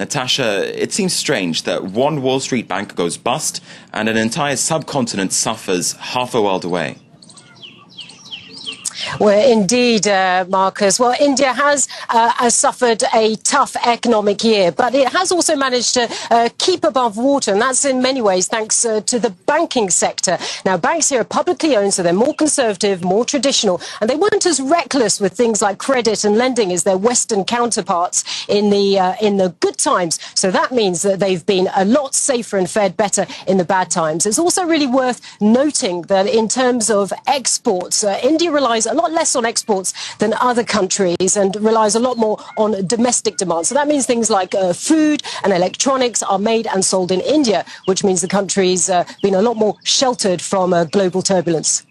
Natasha, it seems strange that one Wall Street bank goes bust and an entire subcontinent suffers half a world away. Well, indeed, Marcus. Well, India has suffered a tough economic year, but it has also managed to keep above water, and that's in many ways thanks to the banking sector. Now, banks here are publicly owned, so they're more conservative, more traditional, and they weren't as reckless with things like credit and lending as their Western counterparts in the good times. So that means that they've been a lot safer and fared better in the bad times. It's also really worth noting that in terms of exports, India relies a lot less on exports than other countries and relies a lot more on domestic demand. So that means things like food and electronics are made and sold in India, which means the country's been a lot more sheltered from global turbulence.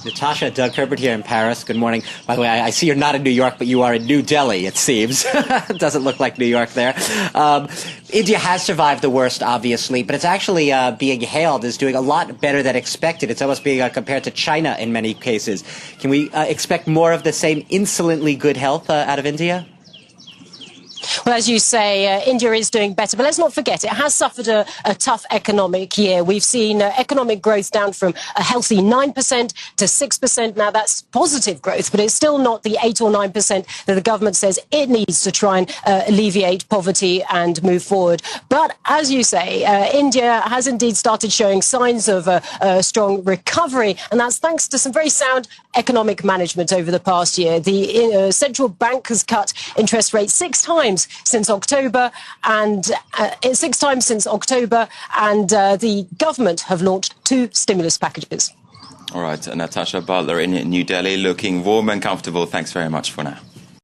Natasha, Doug Herbert here in Paris. Good morning. By the way, I see you're not in New York, but you are in New Delhi, it seems. It doesn't look like New York there. India has survived the worst, obviously, but it's actually being hailed as doing a lot better than expected. It's almost being compared to China in many cases. Can we expect more of the same insolently good health out of India? Well, as you say, India is doing better. But let's not forget, it has suffered a tough economic year. We've seen economic growth down from a healthy 9% to 6%. Now, that's positive growth, but it's still not the 8 or 9% that the government says it needs to try and alleviate poverty and move forward. But as you say, India has indeed started showing signs of a strong recovery, and that's thanks to some very sound economic management over the past year. The central bank has cut interest rates 6 times since October, and the government have launched 2 stimulus packages. All right, Natasha Butler in New Delhi, looking warm and comfortable. Thanks very much for now.